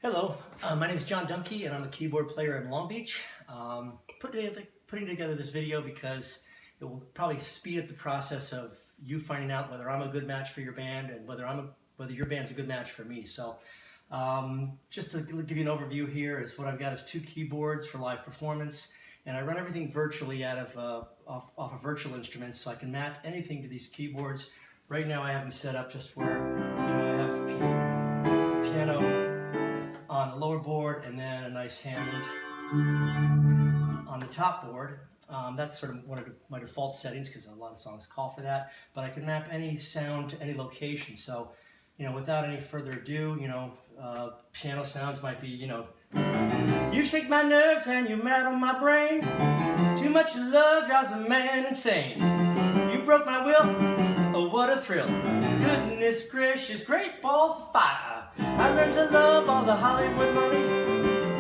Hello, my name is John Dumke and I'm a keyboard player in Long Beach. Putting together this video because it will probably speed up the process of you finding out whether I'm a good match for your band and whether your band's a good match for me. So just to give you an overview here is what I've got is 2 keyboards for live performance, and I run everything virtually out of off of virtual instruments, so I can map anything to these keyboards. Right now I have them set up just where I have piano on the lower board and then a nice Hammond on the top board. That's sort of one of my default settings because a lot of songs call for that, but I can map any sound to any location. So, without any further ado, piano sounds might be, you shake my nerves and you rattle my brain. Too much love drives a man insane. You broke my will, oh what a thrill. Goodness gracious, great balls of fire. I learned to love all the Hollywood money.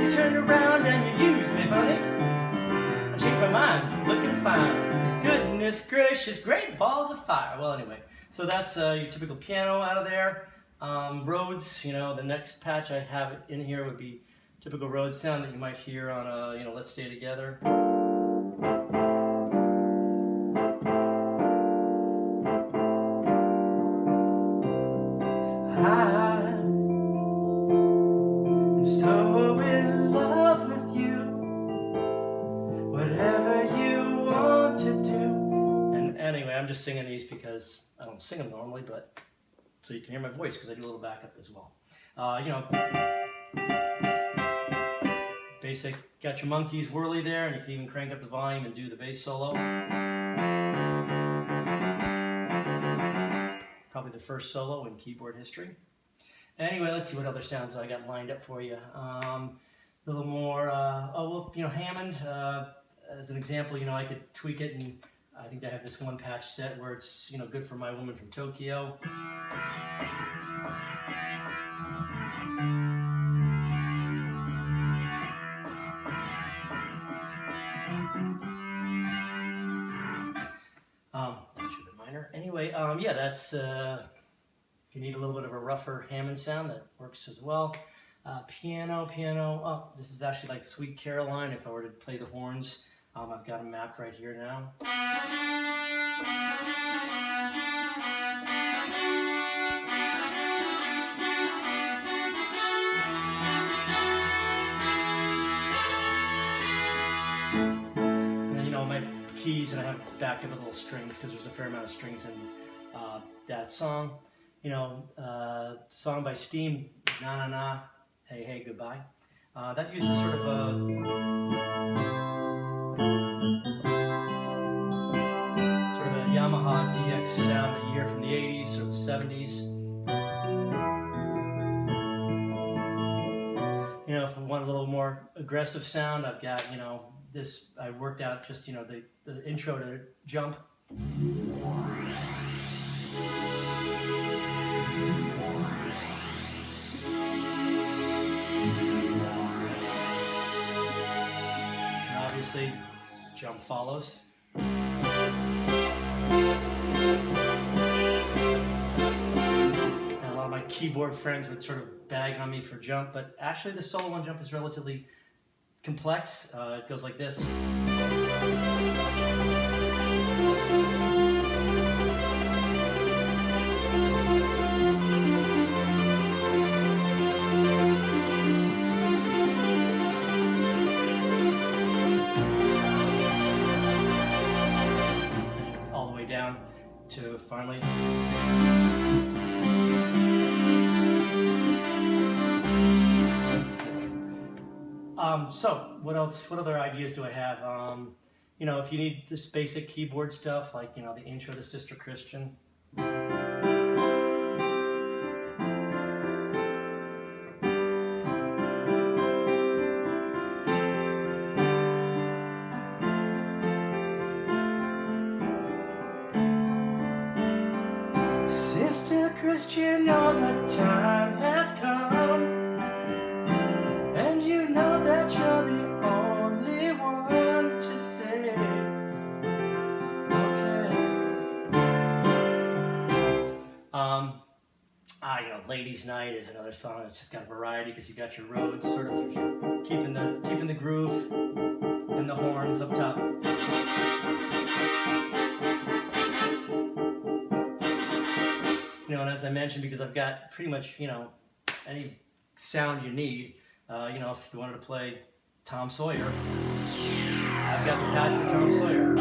You turned around and you used me, bunny. I changed my mind, looking fine. Goodness gracious, great balls of fire. Well, anyway, so that's your typical piano out of there. Rhodes, the next patch I have in here would be typical Rhodes sound that you might hear on a, Let's Stay Together. I'm so in love with you. Whatever you want to do. And anyway, I'm just singing these because I don't sing them normally, but so you can hear my voice because I do a little backup as well. Basic, got your monkeys whirly there, and you can even crank up the volume and do the bass solo. Probably the first solo in keyboard history. Anyway, let's see what other sounds I got lined up for you. A little more, Hammond, as an example, I could tweak it, and I think I have this one patch set where it's, good for My Woman from Tokyo. That should be minor. Anyway, yeah, that's, if you need a little bit of a rougher Hammond sound, that works as well. Piano, oh, this is actually like Sweet Caroline if I were to play the horns. I've got them mapped right here now. And then, my keys, and I have backed up with little strings because there's a fair amount of strings in that song. Song by Steam, Na Na Na, Hey Hey Goodbye. That uses sort of a Yamaha DX sound that you hear from the 80s or the 70s. If we want a little more aggressive sound, I've got, this, I worked out just, the intro to Jump. Obviously, Jump follows. And a lot of my keyboard friends would sort of bag on me for Jump, but actually the solo on Jump is relatively complex. It goes like this. Down to finally. So what else? What other ideas do I have? If you need this basic keyboard stuff, like the intro to Sister Christian. Sister Christian, all the time has come, and you know that you're the only one to say, okay. Ladies Ladies Night is another song that's just got variety because you got your Rhodes sort of keeping the groove, and the horns up top. You know, and as I mentioned, because I've got pretty much, you know, any sound you need, you know, if you wanted to play Tom Sawyer, I've got the patch for Tom Sawyer.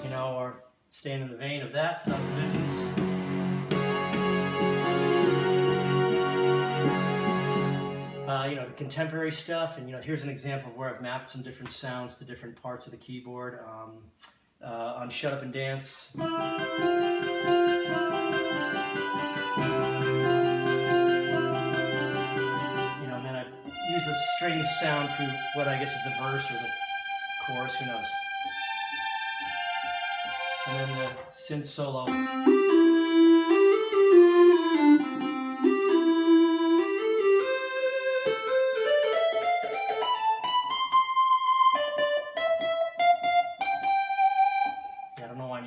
You know, or staying in the vein of that, Subdivisions. You know, the contemporary stuff, and you know, here's an example of where I've mapped some different sounds to different parts of the keyboard. On Shut Up and Dance. You know, and then I use a string sound to what I guess is the verse or the chorus, who knows. And then the synth solo.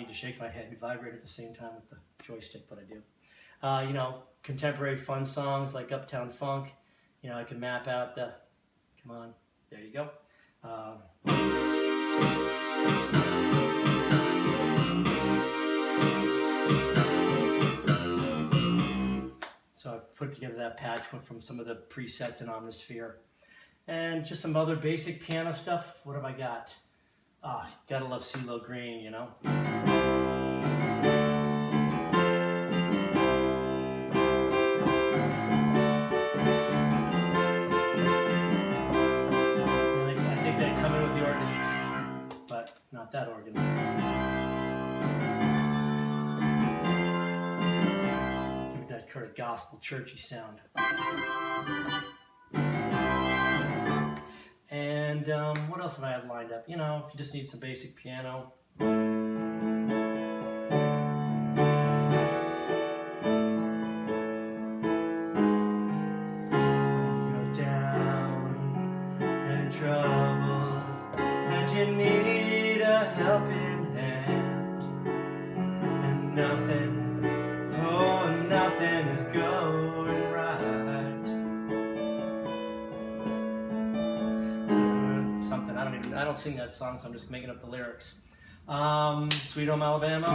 To shake my head and vibrate at the same time with the joystick, but I do. You know, contemporary fun songs like Uptown Funk. You know, I can map out the, come on, there you go. So I put together that patch from some of the presets in Omnisphere. And just some other basic piano stuff. What have I got? Ah, gotta love CeeLo Green, you know. I think they come in with the organ, but not that organ. Give it that kind of gospel churchy sound. And what else have I had lined up? You know, if you just need some basic piano. You know, down and troubled, and you need a helping hand, and nothing, oh, nothing is going right. I don't sing that song, so I'm just making up the lyrics. Sweet Home Alabama.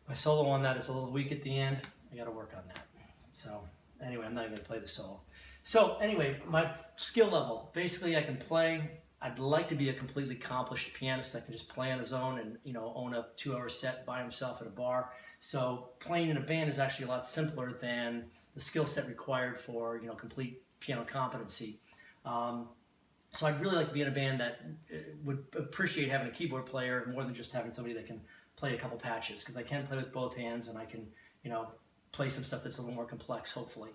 My solo on that is a little weak at the end. I got to work on that. So anyway, I'm not even going to play the solo. So anyway, my skill level. Basically, I can play. I'd like to be a completely accomplished pianist that can just play on his own and, you know, own a 2-hour set by himself at a bar. So playing in a band is actually a lot simpler than the skill set required for, you know, complete piano competency. So I'd really like to be in a band that would appreciate having a keyboard player more than just having somebody that can play a couple patches, because I can play with both hands and I can, you know, play some stuff that's a little more complex, hopefully.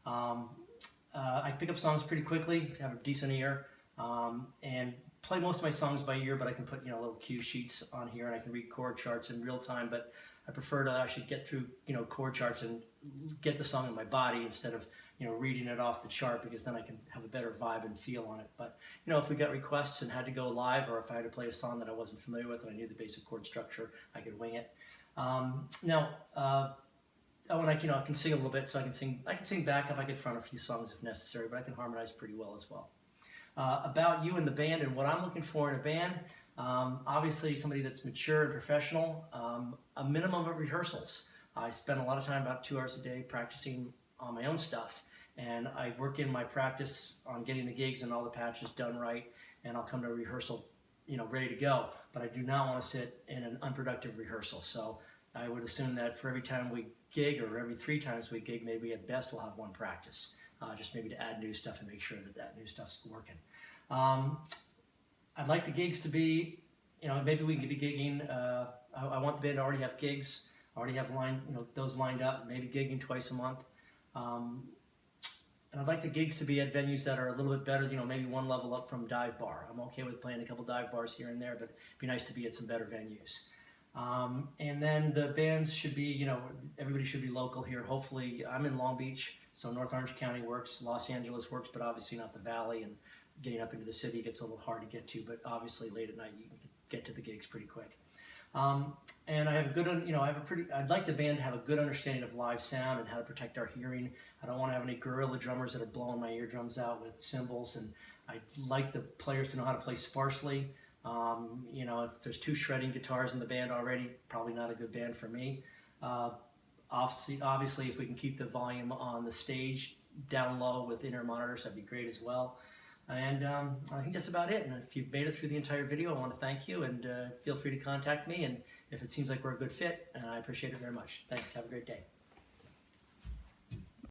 I pick up songs pretty quickly, have a decent ear. And play most of my songs by ear, but I can put, you know, little cue sheets on here and I can read chord charts in real time, but I prefer to actually get through, you know, chord charts and get the song in my body instead of, you know, reading it off the chart, because then I can have a better vibe and feel on it. But, you know, if we got requests and had to go live, or if I had to play a song that I wasn't familiar with and I knew the basic chord structure, I could wing it. When I, you know, I can sing a little bit, so I can sing backup, I could front a few songs if necessary, but I can harmonize pretty well as well. About you and the band and what I'm looking for in a band. Obviously somebody that's mature and professional, a minimum of rehearsals. I spend a lot of time, about 2 hours a day, practicing on my own stuff, and I work in my practice on getting the gigs and all the patches done right, and I'll come to a rehearsal, you know, ready to go, but I do not want to sit in an unproductive rehearsal. So I would assume that for every time we gig, or every 3 times we gig, maybe at best we'll have 1 practice. Just maybe to add new stuff and make sure that that new stuff's working. I'd like the gigs to be, you know, maybe we can be gigging. I want the band to already have gigs, already have those lined up. Maybe gigging twice a month. And I'd like the gigs to be at venues that are a little bit better. You know, maybe 1 level up from dive bar. I'm okay with playing a couple dive bars here and there, but it'd be nice to be at some better venues. And then the bands should be, you know, everybody should be local here. Hopefully, I'm in Long Beach, so North Orange County works, Los Angeles works, but obviously not the Valley, and getting up into the city gets a little hard to get to, but obviously late at night you can get to the gigs pretty quick. And I have a good, you know, I'd like the band to have a good understanding of live sound and how to protect our hearing. I don't want to have any guerrilla drummers that are blowing my eardrums out with cymbals, and I'd like the players to know how to play sparsely. You know, if there's 2 shredding guitars in the band already, probably not a good band for me. Obviously, if we can keep the volume on the stage down low with inner monitors, that'd be great as well. And I think that's about it. And if you've made it through the entire video, I want to thank you, and feel free to contact me. And if it seems like we're a good fit, I appreciate it very much. Thanks. Have a great day.